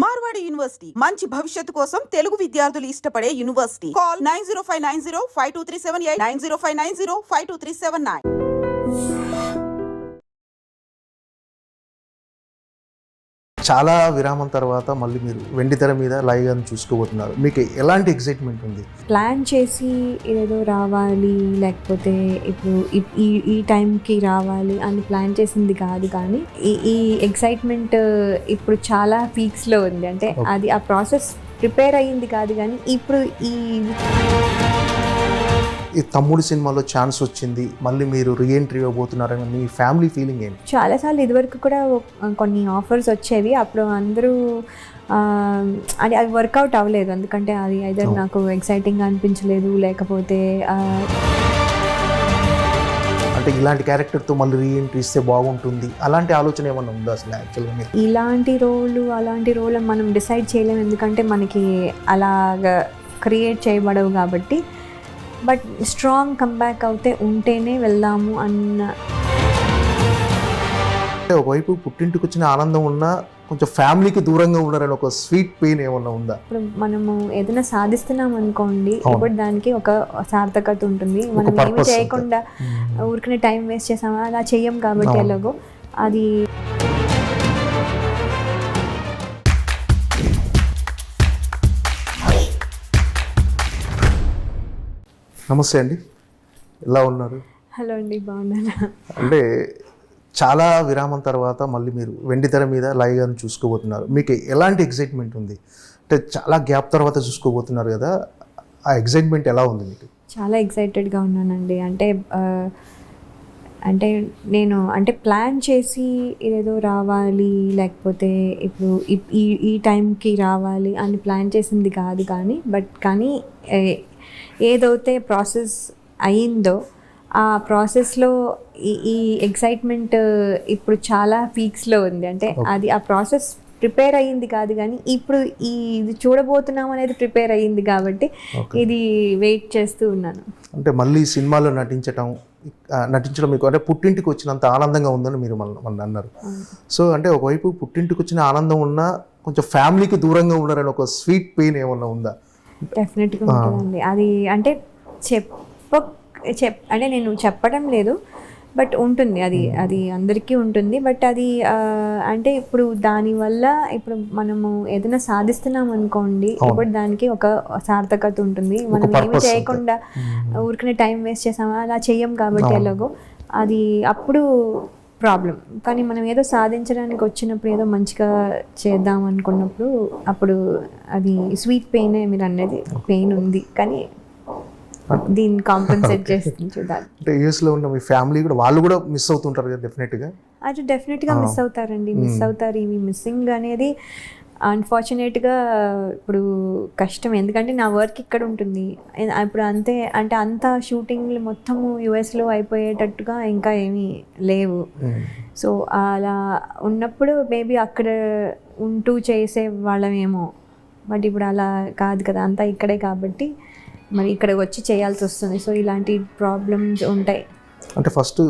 Marwadi university మంచి భవిష్యత్తు కోసం తెలుగు విద్యార్థులు ఇష్టపడే యూనివర్సిటీ. కాల్ 9059052378 9059052379. చాలా విరామం తర్వాత మళ్ళీ మీరు వెండితెర మీద లైవ్గా చూసుకోబోతున్నారు. మీకు ఎలాంటి ఎక్సైట్మెంట్ ఉంది? ప్లాన్ చేసి ఏదో రావాలి, లేకపోతే ఇప్పుడు ఈ టైంకి రావాలి అని ప్లాన్ చేసింది కాదు, కానీ ఈ ఎక్సైట్మెంట్ ఇప్పుడు చాలా పీక్స్లో ఉంది. అంటే అది ఆ ప్రాసెస్ ప్రిపేర్ అయ్యింది కాదు, కానీ ఇప్పుడు ఈ తమ్ముడు సినిమాలో ఛాన్స్ వచ్చింది, మళ్ళీ మీరు రీఎంట్రీ ఇవ్వబోతున్నారని మీ ఫ్యామిలీ ఫీలింగ్ ఏంటి? చాలాసార్లు ఇదివరకు కూడా కొన్ని ఆఫర్స్ వచ్చేవి, అప్పుడు అందరూ అది వర్కౌట్ అవ్వలేదు. ఎందుకంటే అది ఐదర్ నాకు ఎక్సైటింగ్గా అనిపించలేదు, లేకపోతే అంటే ఇలాంటి క్యారెక్టర్తో మళ్ళీ రీఎంట్రీ ఇస్తే బాగుంటుంది అలాంటి ఆలోచన ఏమన్నా ఉందా అసలు? యాక్చువల్గా అలాంటి రోల్ మనం డిసైడ్ చేయలేము, ఎందుకంటే మనకి అలాగా క్రియేట్ చేయబడవు కాబట్టి. బట్ స్ట్రాంగ్ కంబ్యాక్ అవుతే ఉంటేనే వెళ్దాము అన్న. ఒకవైపు పుట్టింటికి వచ్చిన ఆనందం ఉన్నా కొంచెం ఫ్యామిలీకి దూరంగా ఉన్నారని ఒక స్వీట్ పెయిన్ ఏమన్నా ఉందా? ఇప్పుడు మనము ఏదైనా సాధిస్తున్నాం అనుకోండి, ఇప్పుడు దానికి ఒక సార్థకత ఉంటుంది. మనం ఏమి చేయకుండా ఊరికనే టైం వేస్ట్ చేసామా అలా చెయ్యం కాబట్టి ఎలాగో అది. నమస్తే అండి, ఎలా ఉన్నారు? హలో అండి, బాగున్నాను. అంటే చాలా విరామం తర్వాత మళ్ళీ మీరు వెండితెర మీద లైవ్గా చూసుకోబోతున్నారు. మీకు ఎలాంటి ఎక్సైట్మెంట్ ఉంది? అంటే చాలా గ్యాప్ తర్వాత చూసుకోబోతున్నారు కదా, ఆ ఎక్సైట్మెంట్ ఎలా ఉంది మీకు? చాలా ఎక్సైటెడ్గా ఉన్నానండి. అంటే నేను ప్లాన్ చేసి ఏదో రావాలి, లేకపోతే ఇప్పుడు ఈ టైంకి రావాలి అని ప్లాన్ చేసింది కాదు, కానీ ఏదైతే ప్రాసెస్ అయిందో ఆ ప్రాసెస్లో ఈ ఎక్సైట్మెంట్ ఇప్పుడు చాలా పీక్స్లో ఉంది. అంటే అది ఆ ప్రాసెస్ ప్రిపేర్ అయ్యింది కాదు, కానీ ఇప్పుడు ఇది చూడబోతున్నాం అనేది ప్రిపేర్ అయ్యింది కాబట్టి ఇది వెయిట్ చేస్తూ ఉన్నాను. అంటే మళ్ళీ సినిమాలో నటించడం మీకు అంటే పుట్టింటికి వచ్చినంత ఆనందంగా ఉందని మీరు మన అన్నారు. సో అంటే ఒకవైపు పుట్టింటికి వచ్చిన ఆనందం ఉన్నా కొంచెం ఫ్యామిలీకి దూరంగా ఉన్నారని ఒక స్వీట్ పెయిన్ ఏమన్నా ఉందా? డెఫినెట్గా ఉంటుందండి. అది అంటే అంటే నేను చెప్పడం లేదు, బట్ ఉంటుంది, అది అందరికీ ఉంటుంది. బట్ అది అంటే ఇప్పుడు దానివల్ల ఇప్పుడు మనము ఏదైనా సాధిస్తున్నాం అనుకోండి, ఇప్పుడు దానికి ఒక సార్థకత ఉంటుంది. మనం ఏమి చేయకుండా ఊరికనే టైం వేస్ట్ చేసామా అలా చెయ్యం కాబట్టి ఎలాగో అది అప్పుడు ప్రాబ్లం. కానీ మనం ఏదో సాధించడానికి వచ్చినప్పుడు, ఏదో మంచిగా చేద్దాం అనుకున్నప్పుడు అప్పుడు అది స్వీట్ పెయినే మీరు అనేది పెయిన్ ఉంది, కానీ దీన్ని కాంపెన్సేట్ చేస్తుంది చూడాలి. అంటే యూఎస్లో ఉన్న మీ ఫ్యామిలీ కూడా వాళ్ళు కూడా మిస్ అవుతుంటారు కదా? డెఫినెట్గా మిస్ అవుతారు. ఇవి మిస్సింగ్ అనేది అన్ఫార్చునేట్గా ఇప్పుడు కష్టం, ఎందుకంటే నా వర్క్ ఇక్కడ ఉంటుంది. ఇప్పుడు అంతా షూటింగ్లు మొత్తము యుఎస్లో అయిపోయేటట్టుగా ఇంకా ఏమీ లేవు. సో అలా ఉన్నప్పుడు మేబీ అక్కడ ఉంటూ చేసే వాళ్ళమేమో, బట్ ఇప్పుడు అలా కాదు కదా, అంతా ఇక్కడే కాబట్టి మరి ఇక్కడికి వచ్చి చేయాల్సి వస్తుంది. సో ఇలాంటి ప్రాబ్లమ్స్ ఉంటాయి. అంటే ఫస్ట్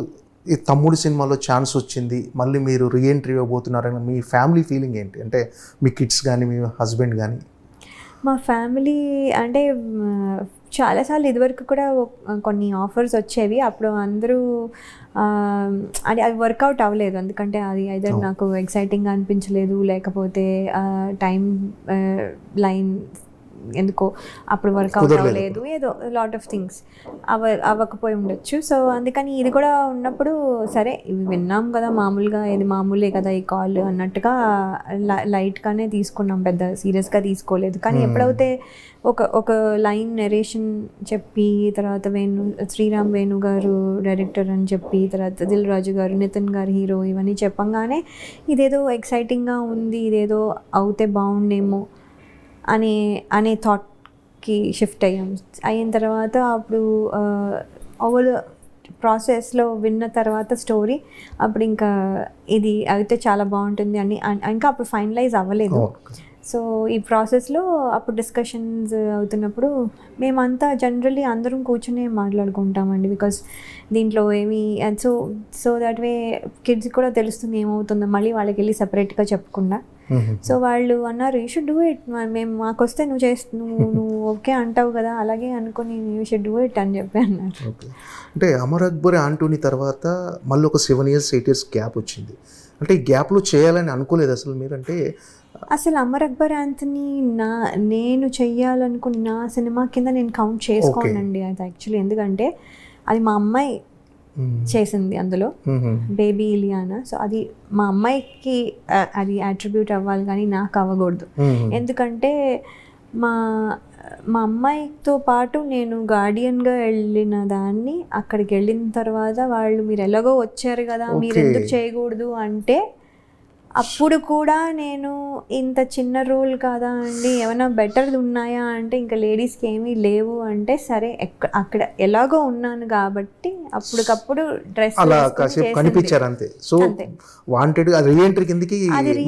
ఈ తమ్ముడు సినిమాలో ఛాన్స్ వచ్చింది, మళ్ళీ మీరు రీఎంట్రీ ఇవ్వబోతున్నారని మీ ఫ్యామిలీ ఫీలింగ్ ఏంటి? అంటే మీ కిడ్స్ కానీ మీ హస్బెండ్ కానీ? మా ఫ్యామిలీ అంటే చాలాసార్లు ఇదివరకు కూడా కొన్ని ఆఫర్స్ వచ్చేవి, అప్పుడు అందరూ అది వర్కౌట్ అవ్వలేదు. ఎందుకంటే అది ఐదర్ నాకు ఎక్సైటింగ్గా అనిపించలేదు, లేకపోతే టైం లైన్ ఎందుకో అప్పుడు వర్కౌట్ అవ్వలేదు, ఏదో లాట్ ఆఫ్ థింగ్స్ అవ్వకపోయి ఉండొచ్చు. సో అందుకని ఇది కూడా ఉన్నప్పుడు సరే ఇవి విన్నాం కదా, ఇది మామూలే కదా ఈ కాల్ అన్నట్టుగా లైట్గానే తీసుకున్నాం, పెద్ద సీరియస్గా తీసుకోలేదు. కానీ ఎప్పుడైతే ఒక లైన్ నెరేషన్ చెప్పి, తర్వాత శ్రీరామ్ వేణు గారు డైరెక్టర్ అని చెప్పి, తర్వాత దిల్ రాజు గారు, నితిన్ గారు హీరో, ఇవన్నీ చెప్పంగానే ఇదేదో ఎక్సైటింగ్గా ఉంది, ఇదేదో అవుతే బాగుండేమో అనే థాట్కి షిఫ్ట్ అయిన తర్వాత అప్పుడు ఓవర్ ప్రాసెస్లో విన్న తర్వాత స్టోరీ అప్పుడు ఇంకా ఇది అయితే చాలా బాగుంటుంది అని ఇంకా అప్పుడు ఫైనలైజ్ అవ్వలేదు. సో ఈ ప్రాసెస్లో అప్పుడు డిస్కషన్స్ అవుతున్నప్పుడు మేమంతా జనరల్లీ అందరం కూర్చొని మాట్లాడుకుంటామండి, బికాస్ దీంట్లో ఏమి సో దట్ వే కిడ్స్ కూడా తెలుస్తుంది ఏమవుతుందో, మళ్ళీ వాళ్ళకి వెళ్ళి సపరేట్గా చెప్పకుండా సో వాళ్ళు అన్నారు యూ షుడ్ డూ ఇట్, మేము మాకు వస్తే నువ్వు ఓకే అంటావు కదా, అలాగే అనుకుని యూ షుడ్ డూ ఇట్ అని చెప్పి అన్నారు. ఓకే. అంటే అమర్ అక్బర్ ఆంటోనీ తర్వాత మళ్ళీ ఒక 7 years 8 years గ్యాప్ వచ్చింది. అంటే ఈ గ్యాప్లో చేయాలని అనుకోలేదు అసలు మీరు? అంటే అసలు అమర్ అక్బర్ యాంథనీ నేను చెయ్యాలనుకున్న నా సినిమా కింద నేను కౌంట్ చేసుకోనండి అది యాక్చువల్లీ. ఎందుకంటే అది మా అమ్మాయి చేసింది అందులో, బేబీ ఇలియానా. సో అది మా అమ్మాయికి అది అట్రిబ్యూట్ అవ్వాలి కానీ నాకు అవ్వకూడదు. ఎందుకంటే మా అమ్మాయితో పాటు నేను గార్డియన్గా వెళ్ళిన దాన్ని అక్కడికి వెళ్ళిన తర్వాత వాళ్ళు మీరు ఎలాగో వచ్చారు కదా మీరు ఎందుకు చేయకూడదు అంటే, అప్పుడు కూడా నేను ఇంత చిన్న రోల్ కాదా అండి, ఏమైనా బెటర్ ఉన్నాయా అంటే ఇంకా లేడీస్కి ఏమీ లేవు అంటే, సరే అక్కడ ఎలాగో ఉన్నాను కాబట్టి అప్పటికప్పుడు డ్రెస్ అలా కాసేపు కనిపించారు అంతే. సో వాంటెడ్ అది రీఎంట్రీ కిందకి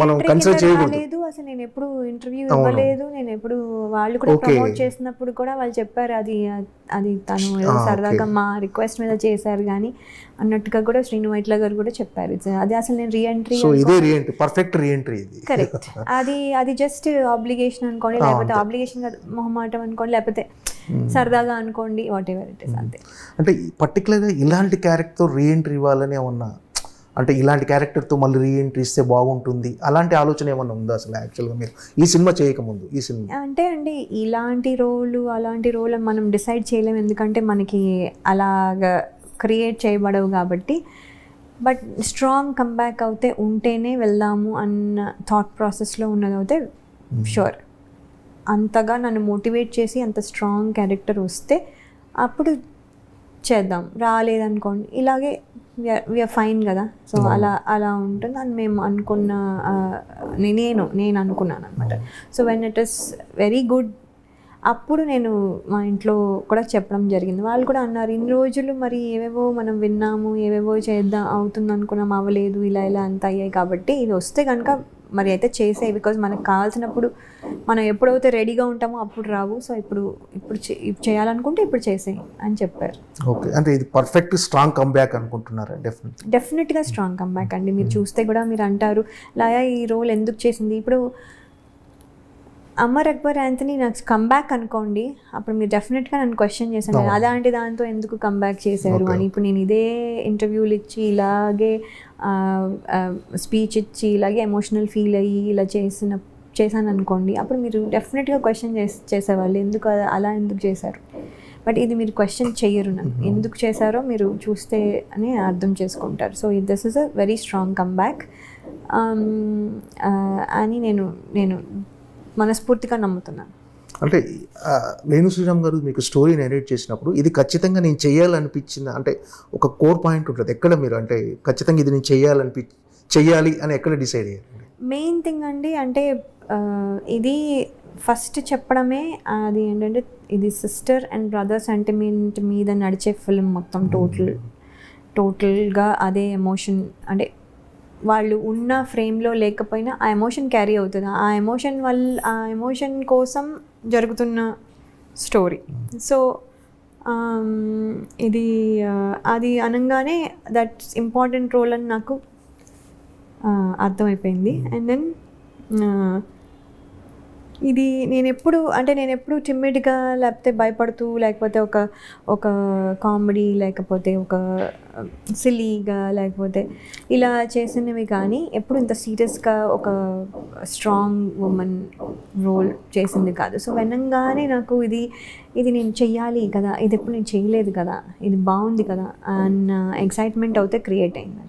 మనం కన్సిడర్ చేయకూడదు. అసలు నేను ఎప్పుడు ఇంటర్వ్యూ ఇవ్వలేదు, నేను ఎప్పుడు వాళ్ళు కూడా ప్రమోట్ చేసినప్పుడు కూడా వాళ్ళు చెప్పారు అది తను ఏదో సరదాగా మా రిక్వెస్ట్ మీద చేశారు కానీ అన్నట్టుగా కూడా శ్రీను వైట్ల గారు కూడా చెప్పారు. అది అసలు నేను రీఎంట్రీ, సో ఇదే రీఎంట్రీ, పర్ఫెక్ట్ రీఎంట్రీ ఇది. కరెక్ట్. అది జస్ట్ ఆబ్లిగేషన్ అనుకోండి, లేకపోతే ఆబ్లిగేషన్ మొహమాటం అనుకోండి, లేకపోతే సరదాగా అనుకోండి, వాట్ ఎవర్ ఇట్ ఇస్ అంతే. అంటే పర్టికులర్గా ఇలాంటి క్యారెక్టర్ రీఎంట్రీ ఇవ్వాలని ఏమన్నా, అంటే ఇలాంటి క్యారెక్టర్తో మళ్ళీ రీఎంట్రీ ఇస్తే బాగుంటుంది అలాంటి ఆలోచన ఏమన్నా ఉందా అసలు యాక్చువల్గా మీరు ఈ సినిమా చేయకముందు? ఈ సినిమా అంటే అండి ఇలాంటి రోలు అలాంటి రోల్ అని మనం డిసైడ్ చేయలేము, ఎందుకంటే మనకి అలాగా క్రియేట్ చేయబడవు కాబట్టి. బట్ స్ట్రాంగ్ కంబ్యాక్ అవుతే ఉంటేనే వెళ్దాము అన్న థాట్ ప్రాసెస్లో ఉన్నదైతే షూర్. అంతగా నన్ను మోటివేట్ చేసి అంత స్ట్రాంగ్ క్యారెక్టర్ వస్తే అప్పుడు చేద్దాం, రాలేదనుకోండి ఇలాగే వీఆర్ ఫైన్ కదా. సో అలా ఉంటుంది అని మేము అనుకున్న, నేను అనుకున్నాను అనమాట. So when it is very good అప్పుడు నేను మా ఇంట్లో కూడా చెప్పడం జరిగింది. వాళ్ళు కూడా అన్నారు ఇన్ని రోజులు మరి ఏవేవో మనం విన్నాము, ఏవేవో చేద్దాం అవుతుంది అనుకున్నాం, అవ్వలేదు, ఇలా అంత అయ్యాయి కాబట్టి ఇది వస్తే కనుక మరి అయితే చేసేవి, బికాజ్ మనకు కావాల్సినప్పుడు మనం ఎప్పుడైతే రెడీగా ఉంటామో అప్పుడు రావు. సో ఇప్పుడు చేయాలనుకుంటే ఇప్పుడు చేసేయి అని చెప్పారు. ఓకే. అంటే ఇది పర్ఫెక్ట్ స్ట్రాంగ్ కంబ్యాక్ అనుకుంటున్నారా? డెఫినెట్గా స్ట్రాంగ్ కంబ్యాక్ అండి. మీరు చూస్తే కూడా మీరు అంటారు లాయా ఈ రోల్ ఎందుకు చేసింది. ఇప్పుడు అమర్ అక్బర్ యాంథనీ నాకు కంబ్యాక్ అనుకోండి, అప్పుడు మీరు డెఫినెట్గా నన్ను క్వశ్చన్ చేశాను అలాంటి దాంతో ఎందుకు కంబ్యాక్ చేశారు అని. ఇప్పుడు నేను ఇదే ఇంటర్వ్యూలు ఇచ్చి ఇలాగే స్పీచ్ ఇచ్చి ఇలాగే ఎమోషనల్ ఫీల్ అయ్యి ఇలా చేశాను అనుకోండి, అప్పుడు మీరు డెఫినెట్గా క్వశ్చన్ చేసేవాళ్ళు ఎందుకు అలా ఎందుకు చేశారు. బట్ ఇది మీరు క్వశ్చన్ చెయ్యరు, నన్ను ఎందుకు చేశారో మీరు చూస్తే అని అర్థం చేసుకుంటారు. So this is a very strong comeback అని నేను మనస్ఫూర్తిగా నమ్ముతున్నాను. అంటే వేణు శ్రీరామ్ గారు మీకు స్టోరీ నెరేట్ చేసినప్పుడు ఇది ఖచ్చితంగా నేను చేయాలనిపించిన, అంటే ఒక కోర్ పాయింట్ ఉంటుంది ఎక్కడ మీరు, అంటే ఖచ్చితంగా ఇది నేను చెయ్యాలి అని ఎక్కడ డిసైడ్ అయ్యారు? మెయిన్ థింగ్ అండి అంటే ఇది ఫస్ట్ చెప్పడమే, అది ఏంటంటే ఇది సిస్టర్ అండ్ బ్రదర్ సెంటిమెంట్ మీద నడిచే ఫిల్మ్ మొత్తం టోటల్గా అదే ఎమోషన్, అంటే వాళ్ళు ఉన్న ఫ్రేమ్లో లేకపోయినా ఆ ఎమోషన్ క్యారీ అవుతుంది, ఆ ఎమోషన్ కోసం జరుగుతున్న స్టోరీ. సో ఇది అది అనగానే దట్స్ ఇంపార్టెంట్ రోల్ అని నాకు అర్థమైపోయింది. అండ్ దెన్ ఇది నేను ఎప్పుడు టిమ్మిడ్గా లేకపోతే భయపడుతూ లేకపోతే ఒక కామెడీ లేకపోతే ఒక సిలీగా లేకపోతే ఇలా చేసినవి కానీ ఎప్పుడు ఇంత సీరియస్గా ఒక స్ట్రాంగ్ ఉమెన్ రోల్ చేసింది కాదు. సో వినంగానే నాకు ఇది నేను చెయ్యాలి కదా, ఇది ఎప్పుడు నేను చేయలేదు కదా, ఇది బాగుంది కదా అన్న ఎక్సైట్మెంట్ అయితే క్రియేట్ అయిందండి.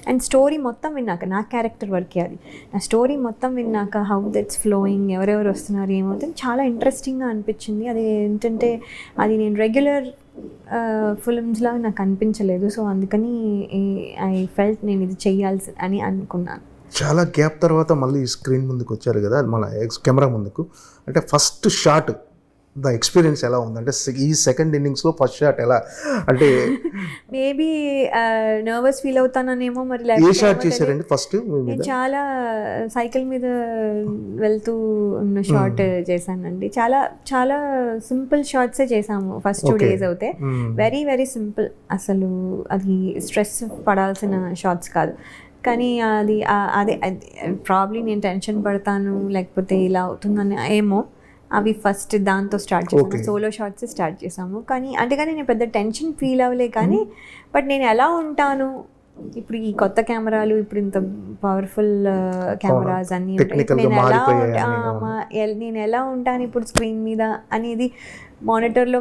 అండ్ స్టోరీ మొత్తం విన్నాక నా క్యారెక్టర్ వర్కే అది, నా స్టోరీ మొత్తం విన్నాక హౌ దట్స్ ఫ్లోయింగ్, ఎవరెవరు వస్తున్నారు ఏమవుతుంది చాలా ఇంట్రెస్టింగ్గా అనిపించింది. అది ఏంటంటే అది నేను రెగ్యులర్ ఫిల్మ్స్లా నాకు అనిపించలేదు. సో అందుకని ఐ ఫెల్ట్ నేను ఇది చెయ్యాల్సి అని అనుకున్నాను. చాలా గ్యాప్ తర్వాత మళ్ళీ స్క్రీన్ ముందుకు వచ్చారు కదా, మన కెమెరా ముందుకు. అంటే ఫస్ట్ షాట్ ద ఎక్స్పీరియన్స్ ఎలా ఉంది? అంటే ఈ సెకండ్ ఇన్నింగ్స్లో ఫస్ట్ షాట్ ఎలా, అంటే మేబీ నర్వస్ ఫీల్ అవుతాననేమో మరి. ఏ షాట్ చేశారండి ఫస్ట్? నేను చాలా సైకిల్ మీద వెళ్తూ ఉన్న షాట్ చేశానండి. చాలా చాలా సింపుల్ షాట్సే చేసాము ఫస్ట్ 2 days అవుతే. వెరీ వెరీ సింపుల్, అసలు అది స్ట్రెస్ పడాల్సిన షాట్స్ కాదు. కానీ అది అదే ప్రాబ్లీ నేను టెన్షన్ పడతాను లేకపోతే ఇలా అవుతుందని ఏమో అవి ఫస్ట్ దాంతో స్టార్ట్ చేసాము, సోలో షార్ట్స్ స్టార్ట్ చేసాము. కానీ నేను పెద్ద టెన్షన్ ఫీల్ అవ్వలే. కానీ బట్ నేను ఎలా ఉంటాను ఇప్పుడు ఈ కొత్త కెమెరాలు, ఇప్పుడు ఇంత పవర్ఫుల్ కెమెరాస్ అన్నీ నేను ఎలా ఉంటాను ఇప్పుడు స్క్రీన్ మీద అనేది మానిటర్లో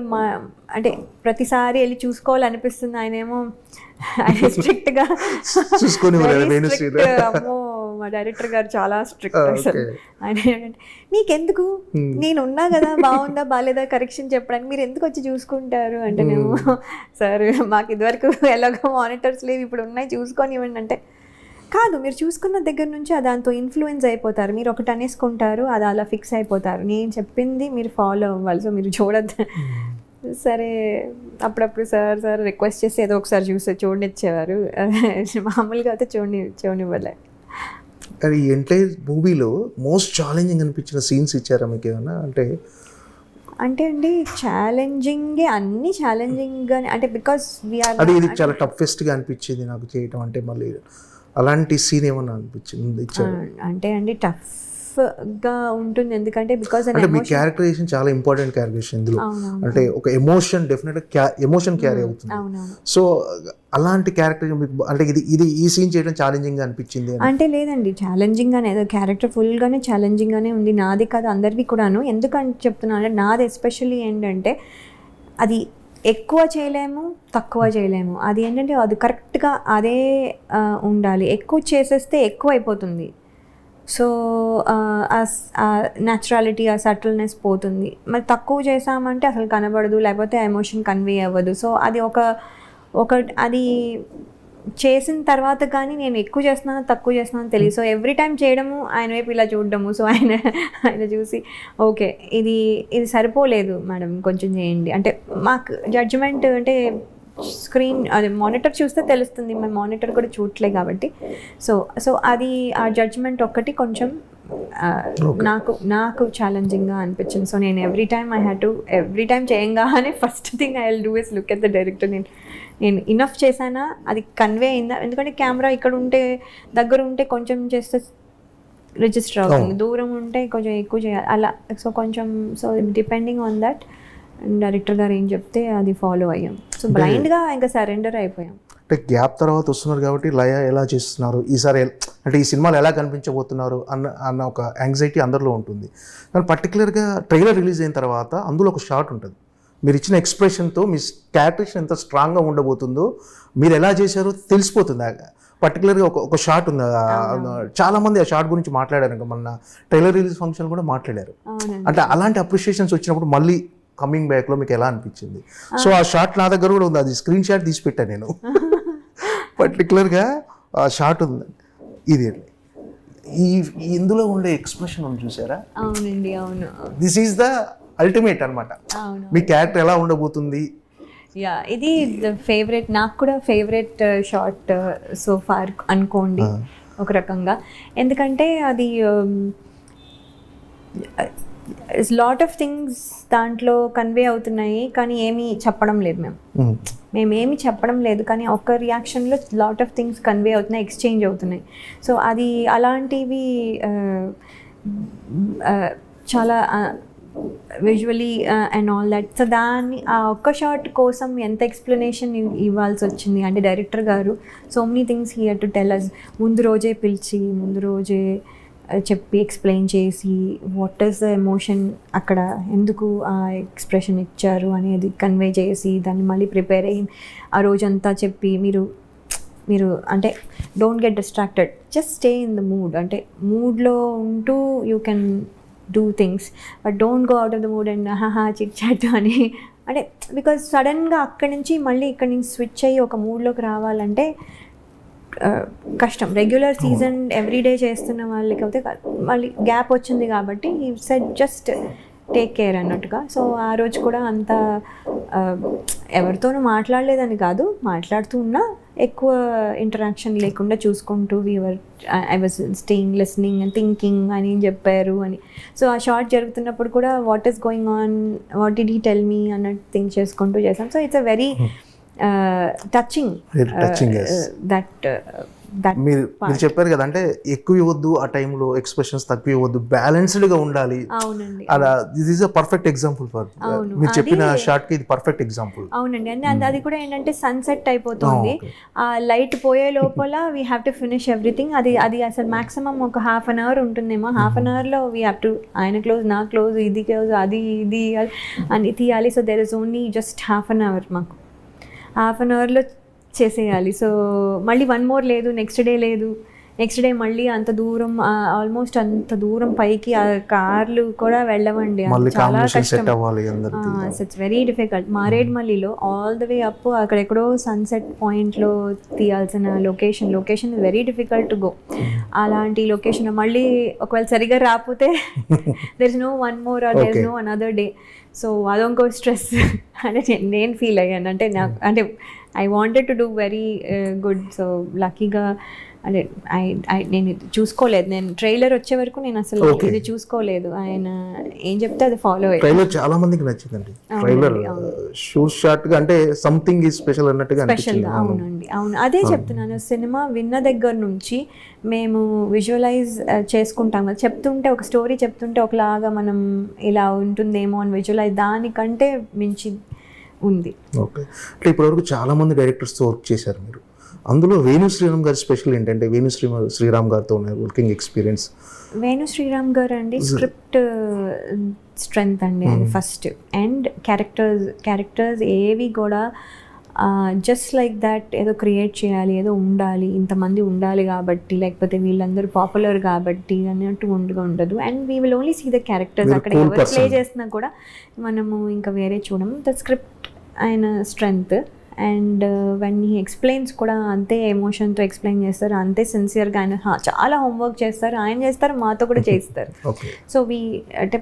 అంటే ప్రతిసారి వెళ్ళి చూసుకోవాలనిపిస్తుంది. ఆయనేమో స్ట్రిక్ట్గా అమ్మో మా డైరెక్టర్ గారు చాలా స్ట్రిక్ట్ అసలు. ఆయన నీకెందుకు, నేను ఉన్నా కదా, బాగుందా బాగాలేదా కరెక్షన్ చెప్పడానికి, మీరు ఎందుకు వచ్చి చూసుకుంటారు అంటే, నేను సార్ మాకు ఇదివరకు ఎలాగో మానిటర్స్ లేవు, ఇప్పుడు ఉన్నాయి చూసుకొని ఇవ్వండి అంటే, కాదు మీరు చూసుకున్న దగ్గర నుంచి దాంతో ఇన్ఫ్లుయెన్స్ అయిపోతారు, మీరు ఒకటి అనేసుకుంటారు, అది అలా ఫిక్స్ అయిపోతారు, నేను చెప్పింది మీరు ఫాలో అవ్వాలి, సో మీరు చూడద్దు. సరే అప్పుడప్పుడు సార్ రిక్వెస్ట్ చేసి ఏదో ఒకసారి చూడనిచ్చేవారు, మామూలుగా అయితే చూడనివ్వలే. అది ఎంటైర్ మూవీలో మోస్ట్ ఛాలెంజింగ్ అనిపించిన సీన్స్ ఇచ్చారా మీకు ఏమైనా? అంటే అండి ఛాలెంజింగ్, అన్ని ఛాలెంజింగ్ అంటే బికాస్ వీఆర్ అది ఇది చాలా టఫెస్ట్గా అనిపించింది నాకు చేయటం అంటే, మళ్ళీ అలాంటి సీన్ ఏమన్నా అనిపించింది ఇచ్చారు అంటే అండి టఫ్గా ఉంటుంది, ఎందుకంటే బికాస్ అంటే మీ క్యారెక్టరైజేషన్ చాలా ఇంపార్టెంట్ క్యారెక్టరైజేషన్ ఇందులో, అంటే ఒక ఎమోషన్ డెఫినెట్గా ఎమోషన్ క్యారీ అవుతుంది. సో అలాంటి క్యారెక్టర్ మీకు అంటే ఇది ఈ సీన్ చేయడం ఛాలెంజింగ్గా అనిపించింది అంటే? లేదండి, ఛాలెంజింగ్గానే, క్యారెక్టర్ ఫుల్గానే ఛాలెంజింగ్గానే ఉంది. నాది కాదు అందరివి కూడాను. ఎందుకంటే చెప్తున్నాను అంటే నాది ఎస్పెషల్లీ ఏంటంటే అది ఎక్కువ చేయలేము, తక్కువ చేయలేము. అది ఏంటంటే అది కరెక్ట్గా అదే ఉండాలి. ఎక్కువ చేసేస్తే ఎక్కువ అయిపోతుంది, సో న్యాచురాలిటీ, ఆ సటిల్నెస్ పోతుంది. మరి తక్కువ చేసామంటే అసలు కనబడదు, లేకపోతే ఎమోషన్ కన్వే అవ్వదు. సో అది ఒక అది చేసిన తర్వాత కానీ నేను ఎక్కువ చేస్తున్నాను తక్కువ చేస్తున్నాను తెలియదు. సో ఎవ్రీ టైం చేయడము, ఆయన వైపు ఇలా చూడడము, సో ఆయన చూసి ఓకే ఇది సరిపోలేదు మేడం కొంచెం చేయండి అంటే, మాకు జడ్జిమెంట్ అంటే స్క్రీన్ అది మానిటర్ చూస్తే తెలుస్తుంది, మేము మానిటర్ కూడా చూడలే కాబట్టి. సో అది ఆ జడ్జిమెంట్ ఒక్కటి కొంచెం నాకు ఛాలెంజింగ్గా అనిపించింది. సో నేను ఎవ్రీ టైం చేయంగానే first thing I will do is look at the director, నేను ఇనఫ్ చేశానా, అది కన్వే అయిందా. ఎందుకంటే కెమెరా ఇక్కడ ఉంటే, దగ్గర ఉంటే కొంచెం చేస్తే రిజిస్టర్ అవుతుంది, దూరం ఉంటే కొంచెం ఎక్కువ చేయాలి అలా. So depending on that director గారు ఏం చెప్తే అది ఫాలో అయ్యాం. సో బ్లైండ్గా ఇంకా సరెండర్ అయిపోయాం. అంటే గ్యాప్ తర్వాత వస్తున్నారు కాబట్టి లయ ఎలా చేస్తున్నారు ఈసారి, అంటే ఈ సినిమాలు ఎలా కనిపించబోతున్నారు అన్న ఒక యాంగ్జైటీ అందరిలో ఉంటుంది. కానీ పర్టికులర్గా ట్రైలర్ రిలీజ్ అయిన తర్వాత అందులో ఒక షాట్ ఉంటుంది, మీరు ఇచ్చిన ఎక్స్ప్రెషన్తో మీ క్యారెక్టరేషన్ ఎంత స్ట్రాంగ్గా ఉండబోతుందో, మీరు ఎలా చేశారో తెలిసిపోతుంది. పర్టికులర్గా ఒక షాట్ ఉంది, చాలామంది ఆ షాట్ గురించి మాట్లాడారు, ఇంకా మొన్న ట్రైలర్ రిలీజ్ ఫంక్షన్ కూడా మాట్లాడారు. అంటే అలాంటి అప్రిషియేషన్స్ వచ్చినప్పుడు మళ్ళీ కమింగ్ బ్యాక్లో మీకు ఎలా అనిపించింది? సో ఆ షాట్ నా దగ్గర కూడా ఉంది, అది స్క్రీన్ షాట్ తీసి పెట్టాను నేను. పర్టికులర్గా ఆ షాట్ ఉంది. ఇది ఇందులో ఉండే ఎక్స్ప్రెషన్ ఉంది చూసారా? అవునండి, అవును. దిస్ ఈజ్ ద అల్టిమేట్ అనమాట. మీ క్యారెక్టర్ ఎలా ఉండబోతుంది? యా, ఇది ఫేవరెట్, నాకు కూడా ఫేవరెట్ షాట్ సో ఫార్ అనుకోండి ఒక రకంగా. ఎందుకంటే అది లాట్ ఆఫ్ థింగ్స్ దాంట్లో కన్వే అవుతున్నాయి, కానీ ఏమీ చెప్పడం లేదు. మేమేమి చెప్పడం లేదు, కానీ ఒక్క రియాక్షన్లో లాట్ ఆఫ్ థింగ్స్ కన్వే అవుతున్నాయి, ఎక్స్చేంజ్ అవుతున్నాయి. సో అది అలాంటివి చాలా visually and all that. So దాన్ని ఆ ఒక్క షాట్ కోసం ఎంత ఎక్స్ప్లెనేషన్ ఇవ్వాల్సి వచ్చింది అంటే, డైరెక్టర్ గారు so many things he had to tell us. ముందు రోజే పిలిచి, ముందు రోజే చెప్పి ఎక్స్ప్లెయిన్ చేసి, వాట్ ఈస్ ద ఎమోషన్ అక్కడ, ఎందుకు ఆ ఎక్స్ప్రెషన్ ఇచ్చారు అనేది కన్వే చేసి, దాన్ని మళ్ళీ ప్రిపేర్ అయ్యి ఆ రోజంతా చెప్పి, మీరు అంటే don't get distracted, just stay in the mood. అంటే మూడ్లో ఉంటూ you can do things, but don't go out of the mood and chit chat అని. అంటే బికాజ్ సడన్గా అక్కడి నుంచి మళ్ళీ ఇక్కడి నుంచి స్విచ్ అయ్యి ఒక మూడ్లోకి రావాలంటే కష్టం. రెగ్యులర్ సీజన్ ఎవ్రీడే చేస్తున్న వాళ్ళకి అయితే మళ్ళీ గ్యాప్ వచ్చింది కాబట్టి ఈ సెట్ జస్ట్ టేక్ కేర్ అన్నట్టుగా. సో ఆ రోజు కూడా అంత ఎవరితోనూ మాట్లాడలేదని కాదు, మాట్లాడుతూ ఉన్నా ఎక్కువ ఇంటరాక్షన్ లేకుండా చూసుకుంటూ I was staying, listening and thinking అని చెప్పారు అని. సో ఆ షార్ట్ జరుగుతున్నప్పుడు కూడా what is going on, what did he tell me అన్నట్టు థింక్ చేసుకుంటూ చేసాం. So it's a very touching yes. that that మీరు చెప్పారు కదా, అంటే ఎక్కువ ఇవ్వద్దు, ఆ టైంలో ఎక్స్ప్రెషన్స్ తక్కువ ఇవ్వద్దు, బ్యాలెన్స్డ్ గా ఉండాలి. అవునండి, అలా this is a perfect example for మీరు చెప్పిన షార్ట్ కి ఇది పర్ఫెక్ట్ ఎగ్జాంపుల్. అవునండి. అండ్ అది కూడా ఏంటంటే సన్సెట్ అయిపోతుంది, ఆ లైట్ పోయే లోపల we have to finish everything. అది అసలు మాక్సిమం ఒక హాఫ్ అన్ అవర్ ఉంటుందేమో. హాఫ్ అన్ అవర్లో వీ హ్యావ్ టు ఆయన క్లోజ్, నా క్లోజ్, ఇది క్లోజ్, అది ఇది అని తీయాలి. So there is only just half an hour, మాకు హాఫ్ అన్ అవర్లో చేసేయాలి. సో మళ్ళీ 1 more లేదు, నెక్స్ట్ డే లేదు, నెక్స్ట్ డే మళ్ళీ అంత దూరం, ఆల్మోస్ట్ అంత దూరం పైకి ఆ కార్లు కూడా వెళ్ళవండి, చాలా కష్టం. It's very difficult. మారేడ్మల్లిలో ఆల్ ద వే అప్ అక్కడెక్కడో సన్సెట్ పాయింట్లో తీయాల్సిన location very difficult to go. అలాంటి లొకేషన్ మళ్ళీ ఒకవేళ సరిగా రాకపోతే there is no 1 more or there is no another day. So అదొంకో స్ట్రెస్ అంటే నేను ఫీల్ అయ్యాను. అంటే నాకు అంటే I wanted to do very good. So లక్కీగా అంటే నేను ఇది చూసుకోలేదు, నేను ట్రైలర్ వచ్చే వరకు నేను అసలు ఇది చూసుకోలేదు. ఆయన ఏం చెప్తే అది ఫాలో అయ్యాను. ట్రైలర్ చాలా మందికి నచ్చిందండి. ట్రైలర్ షార్ట్ గా అంటే సంథింగ్ ఈజ్ స్పెషల్ అన్నట్టుగా స్పెషల్. అవునండి, అవును, అదే చెప్తున్నాను. సినిమా విన్న దగ్గర నుంచి మేము విజువలైజ్ చేసుకుంటాం కదా, చెప్తుంటే ఒక స్టోరీ చెప్తుంటే ఒకలాగా మనం ఇలా ఉంటుందేమో అని విజువలైజ్, దానికంటే మించి ఉంది. ఓకే, అంటే ఇప్పటివరకు చాలా మంది డైరెక్టర్స్తో వర్క్ చేశారు మీరు. అందులో వేణు శ్రీరామ్ గారి స్పెషల్ ఏంటంటే, వేణు శ్రీరామ్ గారితో ఉన్న వర్కింగ్ ఎక్స్పీరియన్స్. వేణు శ్రీరామ్ గారు అండి స్క్రిప్ట్ స్ట్రెంగ్త్ అండి అది ఫస్ట్. అండ్ క్యారెక్టర్స్ ఏవి కూడా జస్ట్ లైక్ దట్ ఏదో క్రియేట్ చేయాలి, ఏదో ఉండాలి, ఇంతమంది ఉండాలి కాబట్టి, లేకపోతే వీళ్ళందరూ పాపులర్ కాబట్టి అన్నట్టు ఉండదు. And we will only see the characters. అక్కడ ఎవరు ప్లే చేసినా కూడా మనము ఇంకా వేరే చూడము. ద స్క్రిప్ట్ ఆయన strength. And when he explains కూడా అంతే ఎమోషన్తో ఎక్స్ప్లెయిన్ చేస్తారు, అంతే సిన్సియర్గా. ఆయన చాలా హోంవర్క్ చేస్తారు, ఆయన చేస్తారు, మాతో కూడా చేస్తారు. సో అంటే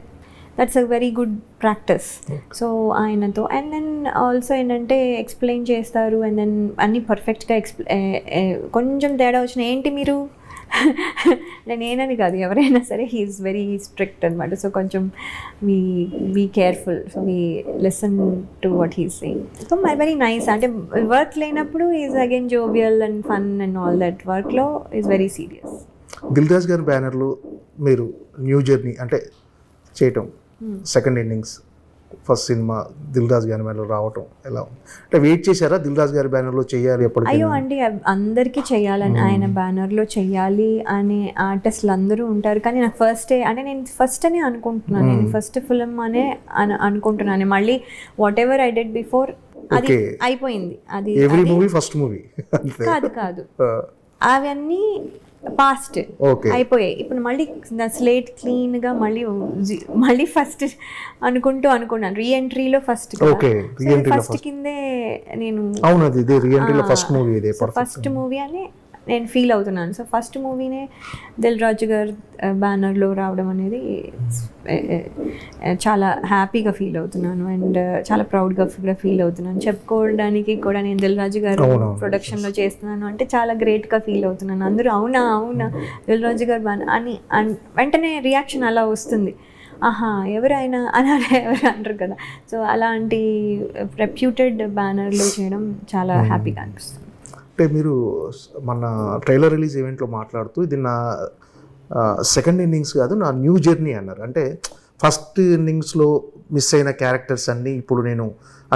that's a very good practice. So ఆయనతో అండ్ దెన్ ఆల్సో ఏంటంటే ఎక్స్ప్లెయిన్ చేస్తారు. అండ్ దెన్ అన్నీ పర్ఫెక్ట్గా కొంచెం తేడా వచ్చిన ఏంటి మీరు నేనని కాదు, ఎవరైనా సరే హీఈస్ వెరీ స్ట్రిక్ట్ అనమాట. సో కొంచెం we careful. So we listen to what he's saying. So very nice. అంటే వర్క్ లేనప్పుడు is again jovial and fun and all that. వర్క్లో is very serious. Dil Raju గారి బ్యానర్లో మీరు న్యూ జర్నీ అంటే చేయటం, second innings, first cinema Dil Raju గారి బ్యానర్లో రావటం ఎలా ఉంది? అంటే వెయిట్ చేశారా దిల్ రాజు గారి బ్యానర్లో చేయాలి ఎప్పటికీ? అయ్యో అండి, అందరికీ చెయ్యాలని, ఆయన బ్యానర్లో చెయ్యాలి అనే ఆర్టిస్టులు అందరూ ఉంటారు. కానీ నాకు నేను ఫస్ట్ అనే అనుకుంటున్నాను, నేను ఫస్ట్ ఫిల్మ్ అనే అనుకుంటున్నాను. మళ్ళీ what ever I did before అది అయిపోయింది. అది ఎవ్రీ మూవీ ఫస్ట్ మూవీ కాదు అవన్నీ పాస్ట్ అయిపోయాయి. ఇప్పుడు మళ్ళీ స్లేట్ క్లీన్గా మళ్ళీ ఫస్ట్ అనుకున్నాను. రీఎంట్రీలో ఫస్ట్ కిందే నేను ఫస్ట్ మూవీ అని నేను ఫీల్ అవుతున్నాను. సో ఫస్ట్ మూవీనే దిల్ రాజు గారు బ్యానర్లో రావడం అనేది చాలా హ్యాపీగా ఫీల్ అవుతున్నాను. అండ్ చాలా ప్రౌడ్గా ఫీల్ అవుతున్నాను. చెప్పుకోవడానికి కూడా నేను దిల్ రాజు గారు ప్రొడక్షన్లో చేస్తున్నాను అంటే చాలా గ్రేట్గా ఫీల్ అవుతున్నాను. అందరూ అవునా దిల్ రాజు గారు బ్యానర్ అని వెంటనే రియాక్షన్ అలా వస్తుంది. ఆహా ఎవరైనా అనాలి, ఎవరు అంటారు కదా. సో అలాంటి రెప్యూటెడ్ బ్యానర్లో చేయడం చాలా హ్యాపీగా అనిపిస్తుంది. అంటే మీరు మన ట్రైలర్ రిలీజ్ ఈవెంట్లో మాట్లాడుతూ ఇది నా సెకండ్ ఇన్నింగ్స్ కాదు, నా న్యూ జర్నీ అన్నారు. అంటే ఫస్ట్ ఇన్నింగ్స్లో మిస్ అయిన క్యారెక్టర్స్ అన్నీ ఇప్పుడు నేను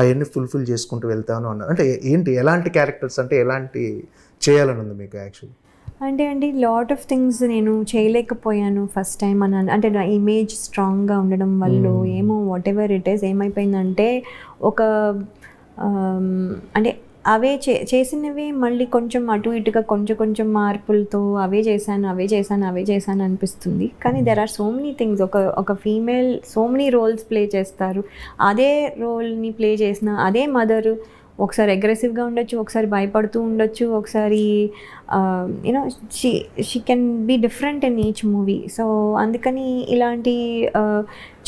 అవన్నీ ఫుల్ఫిల్ చేసుకుంటూ వెళ్తాను అన్నారు. అంటే ఏంటి, ఎలాంటి క్యారెక్టర్స్, అంటే ఎలాంటి చేయాలని ఉంది మీకు యాక్చువల్లీ? అంటే అండి లాట్ ఆఫ్ థింగ్స్ నేను చేయలేకపోయాను ఫస్ట్ టైం అని. అంటే నా ఇమేజ్ స్ట్రాంగ్గా ఉండడం వల్ల ఏమో వాట్ ఎవర్ ఇట్ ఈస్ ఏమైపోయిందంటే అంటే అవే చేసినవి మళ్ళీ కొంచెం అటు ఇటుగా కొంచెం మార్పులతో అవే చేశాను అనిపిస్తుంది. కానీ there are so many things. ఒక female so many roles play చేస్తారు. అదే రోల్ని ప్లే చేసిన అదే మదరు ఒకసారి అగ్రెసివ్గా ఉండొచ్చు, ఒకసారి భయపడుతూ ఉండొచ్చు, ఒకసారి you know she can be different in each movie. So అందుకని ఇలాంటి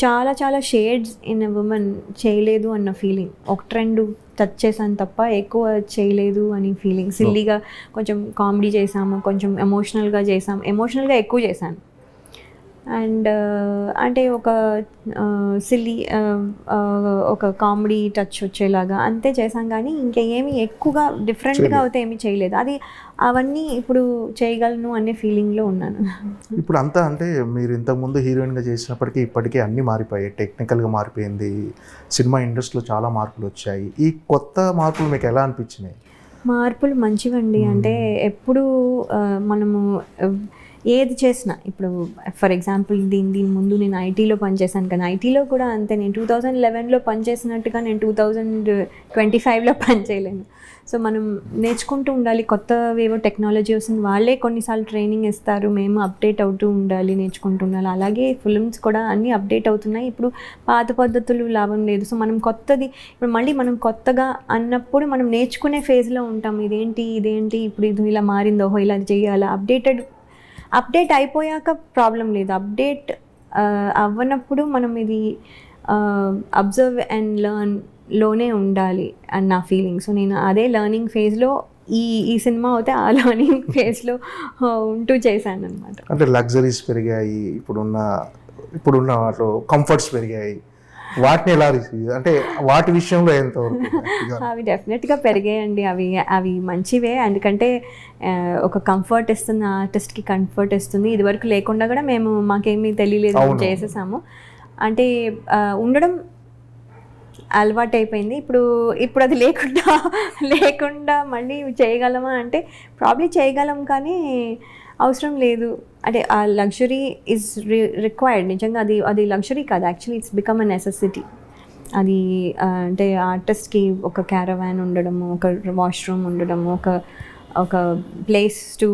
చాలా షేడ్స్ ఇన్ ఎ ఉమెన్ చేయలేదు అన్న ఫీలింగ్. ఒకటి రెండు టచ్ చేశాను తప్ప ఎక్కువ చేయలేదు అని ఫీలింగ్. సిల్లీగా కొంచెం కామెడీ చేసాము, కొంచెం ఎమోషనల్గా ఎక్కువ చేశాను. అండ్ అంటే ఒక సిల్లీ ఒక కామెడీ టచ్ వచ్చేలాగా అంతే చేశాం, కానీ ఇంకేమి ఎక్కువగా డిఫరెంట్గా అయితే ఏమీ చేయలేదు. అది అవన్నీ ఇప్పుడు చేయగలను అనే ఫీలింగ్లో ఉన్నాను. ఇప్పుడు అంతా అంటే మీరు ఇంతకుముందు హీరోయిన్గా చేసినప్పటికీ ఇప్పటికే అన్నీ మారిపోయాయి, టెక్నికల్గా మారిపోయింది, సినిమా ఇండస్ట్రీలో చాలా మార్పులు వచ్చాయి. ఈ కొత్త మార్పులు మీకు ఎలా అనిపించినాయి? మార్పులు మంచివండి. అంటే ఎప్పుడు మనము ఏది చేసినా, ఇప్పుడు ఫర్ ఎగ్జాంపుల్ దీని ముందు నేను ఐటీలో పనిచేశాను, కానీ ఐటీలో కూడా అంతే. నేను 2011లో పనిచేసినట్టుగా నేను 2025లో పనిచేయలేను. సో మనం నేర్చుకుంటూ ఉండాలి. కొత్తవేవో టెక్నాలజీ వస్తుంది, వాళ్ళే కొన్నిసార్లు ట్రైనింగ్ ఇస్తారు, మేము అప్డేట్ అవుతూ ఉండాలి, నేర్చుకుంటూ ఉండాలి. అలాగే ఫిల్మ్స్ కూడా అన్నీ అప్డేట్ అవుతున్నాయి. ఇప్పుడు పాత పద్ధతులు లాభం లేదు. సో మనం కొత్తది ఇప్పుడు మళ్ళీ మనం కొత్తగా అన్నప్పుడు మనం నేర్చుకునే ఫేజ్లో ఉంటాం. ఇదేంటి ఇప్పుడు ఇది ఇలా మారిందో, ఇలా చేయాలా, అప్డేట్ అయిపోయాక ప్రాబ్లం లేదు. అప్డేట్ అవ్వనప్పుడు మనం ఇది అబ్జర్వ్ అండ్ లెర్న్లోనే ఉండాలి అని నా ఫీలింగ్. సో నేను అదే లెర్నింగ్ ఫేజ్లో ఈ సినిమా అయితే ఆ లెర్నింగ్ ఫేజ్లో ఉంటూ చేశాను అనమాట. అంటే లగ్జరీస్ పెరిగాయి, ఇప్పుడున్న వాటిలో కంఫర్ట్స్ పెరిగాయి, వాటిని ఎలా రిసీవ్, అంటే వాటి విషయంలో ఎంతవరకు? అవి డెఫినెట్గా పెరిగాయండి. అవి మంచివే, ఎందుకంటే ఒక కంఫర్ట్ ఇస్తుంది, ఆర్టిస్ట్కి కంఫర్ట్ ఇస్తుంది. ఇదివరకు లేకుండా కూడా మాకేమీ తెలియలేదు, చేసేసాము. అంటే ఉండడం అలవాటు అయిపోయింది. ఇప్పుడు అది లేకుండా మళ్ళీ చేయగలమా అంటే ప్రాబ్లీ చేయగలం, కానీ అవసరం లేదు. అంటే ఆ లగ్జరీ ఈజ్ రిక్వైర్డ్. నిజంగా అది లగ్జరీ కాదు, actually it's become a necessity. అది అంటే ఆర్టిస్ట్కి ఒక క్యారవాన్ ఉండడము, ఒక వాష్రూమ్ ఉండడము, ఒక ప్లేస్ టు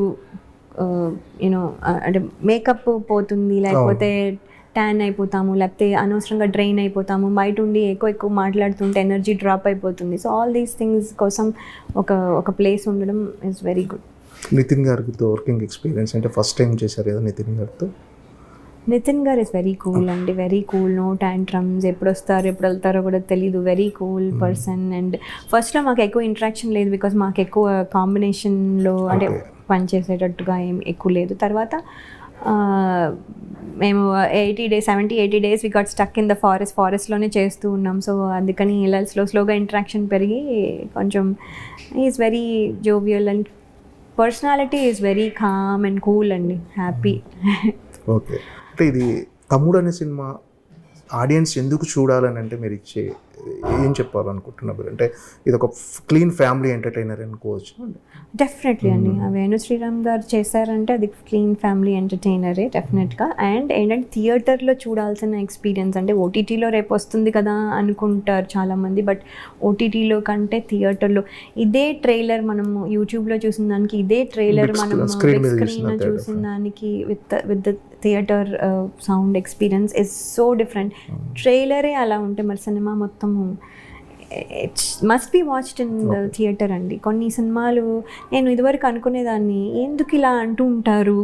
యూనో అంటే మేకప్ పోతుంది, లేకపోతే ట్యాన్ అయిపోతాము, లేకపోతే అనవసరంగా డ్రైన్ అయిపోతాము, బయట ఉండి ఎక్కువ మాట్లాడుతుంటే ఎనర్జీ డ్రాప్ అయిపోతుంది. సో ఆల్ దీస్ థింగ్స్ కోసం ఒక ప్లేస్ ఉండడం ఈజ్ వెరీ గుడ్. నితిన్ గారితో వర్కింగ్ ఎక్స్పీరియన్స్ అంటే ఫస్ట్ టైం చేశారు కదా నితిన్ గారితో? నితిన్ గారు ఇస్ వెరీ కూల్ అండి, వెరీ కూల్. నో టాంట్రమ్స్, ఎప్పుడు వస్తారు ఎప్పుడు వెళ్తారో కూడా తెలీదు. Very cool person. అండ్ ఫస్ట్లో మాకు ఎక్కువ ఇంట్రాక్షన్ లేదు, బికాజ్ మాకు ఎక్కువ కాంబినేషన్లో అంటే పనిచేసేటట్టుగా ఏం ఎక్కువ లేదు. తర్వాత మేము 70-80 days we got stuck in the ఫారెస్ట్లోనే చేస్తూ ఉన్నాం. సో అందుకని ఇలా స్లోగా ఇంట్రాక్షన్ పెరిగి కొంచెం is very jovial and personality is very calm and cool అండి, హ్యాపీ. ఓకే, అంటే ఇది తమ్ముడు అనే సినిమా ఆడియన్స్ ఎందుకు చూడాలని అంటే మీరు ఏం చెప్పాలనుకుంటున్నారు? అంటే ఇది ఒక క్లీన్ ఫ్యామిలీ ఎంటర్టైనర్ అనుకోవచ్చు. డెఫినెట్లీ అండి, వేణు శ్రీరామ్ గారు చేశారంటే అది క్లీన్ ఫ్యామిలీ ఎంటర్టైనరే డెఫినెట్గా. అండ్ ఏంటంటే థియేటర్లో చూడాల్సిన ఎక్స్పీరియన్స్, అంటే ఓటీటీలో రేపు వస్తుంది కదా అనుకుంటారు చాలామంది, బట్ ఓటీటీలో కంటే థియేటర్లో ఇదే ట్రైలర్ మనము యూట్యూబ్లో చూసిన దానికి, ఇదే ట్రైలర్ మనము స్క్రీన్లో చూసిన దానికి with the theatre sound experience is so different. ట్రైలరే అలా ఉంటే మరి సినిమా మొత్తము it's must be watched in the theatre అండి. కొన్ని సినిమాలు నేను ఇదివరకు అనుకునేదాన్ని, ఎందుకు ఇలా అంటూ ఉంటారు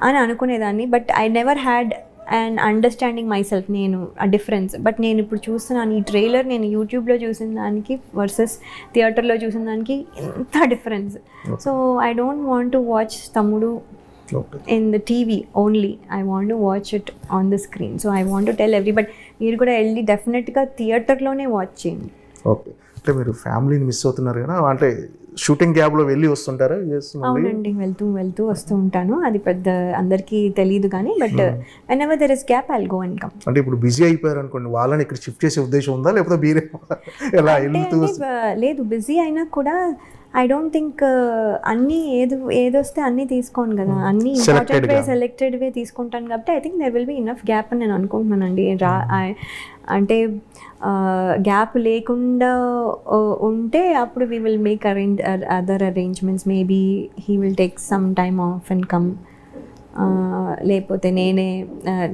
అని అనుకునేదాన్ని, but I never had and understanding my self, నేను ఆ డిఫరెన్స్. బట్ నేను ఇప్పుడు చూస్తున్నాను ఈ ట్రైలర్, నేను యూట్యూబ్లో చూసిన దానికి వర్సెస్ థియేటర్లో చూసిన దానికి ఎంత difference. So I don't want to watch తమ్ముడు in the TV only. I want to watch it on the screen. So I want to tell everybody, మీరు కూడా వెళ్ళి డెఫినెట్గా థియేటర్లోనే వాచ్ చేయండి. ఓకే, అంటే మీరు ఫ్యామిలీని మిస్ అవుతున్నారు కదా, అంటే షూటింగ్ గ్యాప్లో వెళ్ళి వస్తుంటారా? అవునండి, వెళ్తూ వస్తూ ఉంటాను. అది పెద్ద అందరికీ తెలియదు కానీ, but when ever there is gap I'll go and come. అంటే ఇప్పుడు బిజీ అయిపోయారు అనుకోండి, వాళ్ళని ఇక్కడ షిఫ్ట్ చేసే ఉద్దేశం ఉందా, లేకపోతే మీరే ఎలా వెళ్తూ? లేదు, బిజీ అయినా కూడా ఐ డోంట్ థింక్ అన్నీ ఏదొస్తే అన్నీ తీసుకోను కదా, అన్నీ ఇంపార్టెంట్ సెలెక్టెడ్ వే తీసుకుంటాను కాబట్టి I think there will be enough gap అని నేను అనుకుంటున్నానండి. అంటే గ్యాప్ లేకుండా ఉంటే అప్పుడు we will make other arrangements. Maybe he will take some time of and come, లేకపోతే నేనే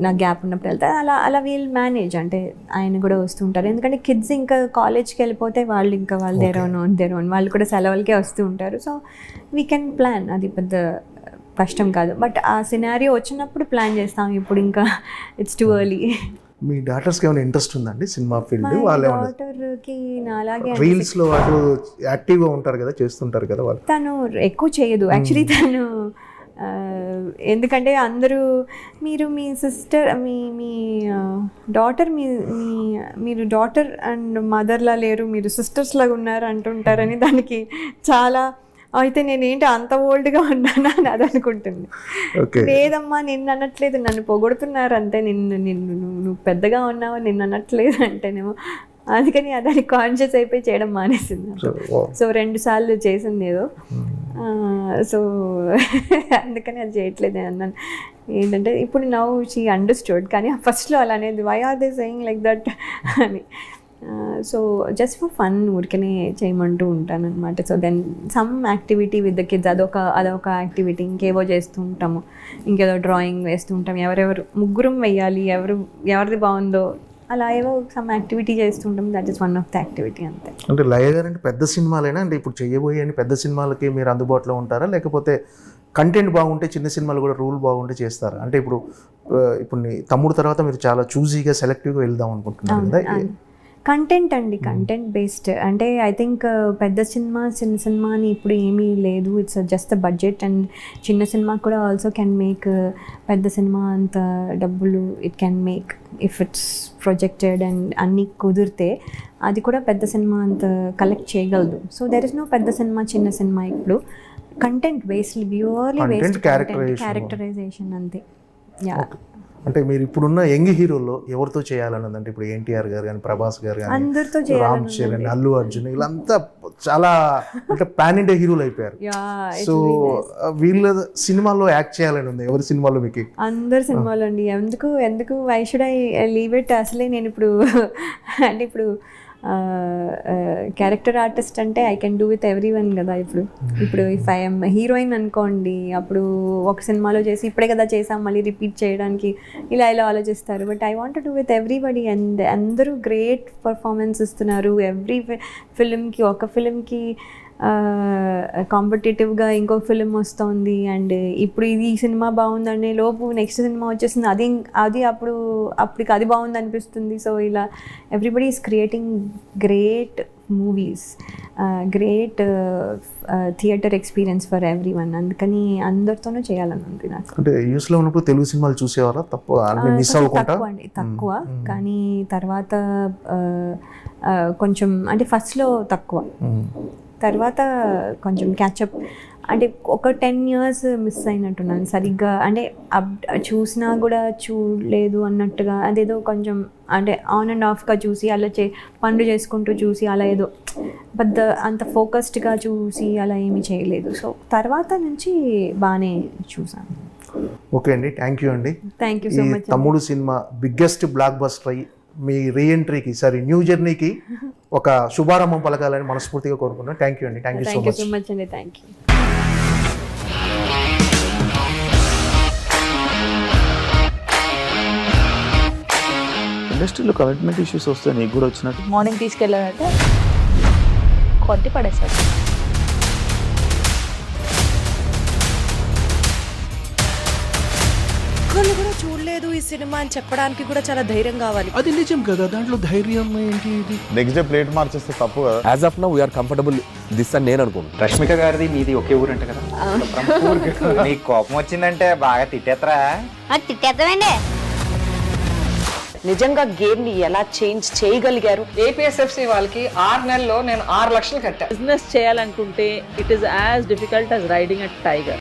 నా గ్యాప్ ఉన్నప్పుడు వెళ్తా, అలా వీల్ మేనేజ్. అంటే ఆయన కూడా వస్తుంటారు, ఎందుకంటే కిడ్స్ ఇంకా కాలేజ్కి వెళ్ళిపోతే వాళ్ళు దేర్ ఓన్ వాళ్ళు కూడా సెలవులకే వస్తూ ఉంటారు. సో వీ కెన్ ప్లాన్, అది పెద్ద కష్టం కాదు. బట్ ఆ సినారియో వచ్చినప్పుడు ప్లాన్ చేస్తాం, ఇప్పుడు ఇంకా ఇట్స్ టూ ఎర్లీ. మీ డాటర్స్కి ఏమైనా ఇంట్రెస్ట్ ఉందండి సినిమా ఫీల్డ్? వాళ్ళ డాటర్కి నాలాగే రీల్స్లో వాళ్ళు యాక్టివ్గా ఉంటారు కదా, చేస్తుంటారు కదా వాళ్ళు. తను ఎక్కువ చేయదు యాక్చువల్లీ, తను ఎందుకంటే అందరూ మీరు మీ సిస్టర్ మీ డాటర్ మీరు డాటర్ అండ్ మదర్లా లేరు, మీరు సిస్టర్స్ లాగా ఉన్నారు అంటుంటారని దానికి చాలా అయితే నేనేంటి అంత ఓల్డ్గా ఉన్నానా అని అది అనుకుంటుంది. లేదమ్మా నిన్ను అనట్లేదు, నన్ను పొగుడుతున్నారు అంతే, నువ్వు పెద్దగా ఉన్నావు నిన్ను అనట్లేదు అంటేనేమో అందుకని దాన్ని కాన్షియస్ అయిపోయి చేయడం మానేసింది. సో 2 సార్లు చేసింది ఏదో, సో అందుకని అది చేయట్లేదు అన్నాను. ఏంటంటే ఇప్పుడు నౌ షీ అండర్స్టూడ్, కానీ ఫస్ట్లో అలా అనేది why are they saying like that అని. సో జస్ట్ ఫర్ ఫన్ ఊరికనే చేయమంటూ ఉంటాను అనమాట. So then some activity with the kids, అదొక యాక్టివిటీ. ఇంకేవో చేస్తూ ఉంటాము, ఇంకేదో డ్రాయింగ్ వేస్తూ ఉంటాం, ఎవరెవరు ముగ్గురం వెయ్యాలి, ఎవరిది బాగుందో అలా ఏవో సమ్ యాక్టివిటీ చేస్తుంటాం. That is one of the activity అంతే. అంటే లయ గారు అంటే పెద్ద సినిమాలైనా అంటే ఇప్పుడు చేయబోయే పెద్ద సినిమాలకి మీరు అందుబాటులో ఉంటారా, లేకపోతే కంటెంట్ బాగుంటే చిన్న సినిమాలు కూడా రూల్ బాగుంటే చేస్తారా? అంటే ఇప్పుడు నీ తమ్ముడు తర్వాత మీరు చాలా చూజీగా సెలెక్టివ్గా వెళ్దాం అనుకుంటున్నారు కదా. కంటెంట్ అండి, కంటెంట్ బేస్డ్. అంటే ఐ థింక్ పెద్ద సినిమా చిన్న సినిమా అని ఇప్పుడు ఏమీ లేదు, it's just the budget. And చిన్న సినిమా కూడా ఆల్సో క్యాన్ మేక్ పెద్ద సినిమా అంత డబ్బులు it can make if it's projected and అన్నీ కుదిరితే అది కూడా పెద్ద సినిమా అంత కలెక్ట్ చేయగలదు. సో దెర్ ఇస్ నో పెద్ద సినిమా చిన్న సినిమా, ఇప్పుడు content based, purely based characterisation అంతే. యా. అంటే మీరు ఇప్పుడున్న యంగ్ హీరోల్లో ఎవరితో చేయాలన్నది? అంటే ఇప్పుడు ఎన్టీఆర్ గారు కానీ, ప్రభాస్ గారు కానీ, అందరితో రామ్ చరణ్, అల్లు అర్జున్, వీళ్ళంతా చాలా అంటే పాన్ ఇండియా హీరోలు అయిపోయారు. సో వీళ్ళ సినిమాల్లో యాక్ట్ చేయాలని ఉంది. ఎవరి సినిమాలో మీకు? అందరు సినిమాలు అండి. ఎందుకు why should I leave it? అసలే నేను ఇప్పుడు అంటే ఇప్పుడు క్యారెక్టర్ ఆర్టిస్ట్ అంటే I can do with every one కదా. ఇప్పుడు ఇఫ్ ఐఎమ్ హీరోయిన్ అనుకోండి, అప్పుడు ఒక సినిమాలో చేసి ఇప్పుడే కదా చేసాం మళ్ళీ రిపీట్ చేయడానికి ఇలా ఆలోచిస్తారు. But I want to do with everybody. And అందరూ గ్రేట్ పర్ఫార్మెన్స్ ఇస్తున్నారు. ఎవ్రీ ఫిలింకి, ఒక ఫిలింకి కాంపిటేటివ్గా ఇంకొక ఫిలిం వస్తుంది. అండ్ ఇప్పుడు ఈ సినిమా బాగుందనే లోపు నెక్స్ట్ సినిమా వచ్చేసింది, అది అప్పటికి అది బాగుంది అనిపిస్తుంది. సో ఇలా everybody is creating great movies, great theatre experience for every one. అందుకని అందరితోనూ చేయాలని ఉంది నాకు. అంటే యూఎస్లో ఉన్నప్పుడు తెలుగు సినిమాలు చూసేవారా? తక్కువ కానీ తర్వాత కొంచెం అంటే ఫస్ట్లో తక్కువ, తర్వాత కొంచెం క్యాచప్. అంటే ఒక 10 years మిస్ అయినట్టున్నాను సరిగ్గా. అంటే చూసినా కూడా చూడలేదు అన్నట్టుగా, అదేదో కొంచెం అంటే ఆన్ అండ్ ఆఫ్గా చూసి అలా పనులు చేసుకుంటూ చూసి అలా ఏదో పెద్ద అంత ఫోకస్డ్గా చూసి అలా ఏమీ చేయలేదు. సో తర్వాత నుంచి బాగానే చూసాను. ఓకే అండి, థ్యాంక్ యూ అండి. Thank you so much. తమ్ముడు సినిమా బిగ్గెస్ట్ బ్లాక్ బస్టర్ అయ్యి మీ రీఎంట్రీకి న్యూ జర్నీకి ఒక శుభారంభం పలకాలని మనస్ఫూర్తిగా కోరుకున్నాను. థ్యాంక్ యూ అండి. థ్యాంక్ యూ సో మచ్ అండి. Thank you. ఇండస్ట్రీలో కమిట్మెంట్ ఇష్యూస్ వస్తే నీకు కూడా వచ్చినట్టు? మార్నింగ్ తీసుకెళ్ళాడంటే కొట్టి పడేస్తాడు. ఒక్కళ్ళు కూడా చూడలేదు ఈ సినిమా అని చెప్పడానికి కూడా చాలా ధైర్యం కావాలి. అది నిజం కదా, దాంట్లో ధైర్యం ఏంటి? ఇది నెక్స్ట్ డే ప్లేట్ మార్చేస్తే తప్పు కదా. As of now we are comfortable this అని నేను అనుకుంటున్నాను. రష్మిక గారిది మీది ఒకే ఊరంట కదా? నీకు కోపం వచ్చిందంటే బాగా తిట్టేత్తరా? తిట్టేద్దామండి. నిజంగా గేమ్ ని ఎలా చేంజ్ చేయగలిగారు? ఏపీఎస్ఎఫ్సి వాళ్ళకి 6 నెలల్లో నేను 6 లక్షలు కట్టా. బిజినెస్ చేయాలనుకుంటే it is as difficult as riding a tiger.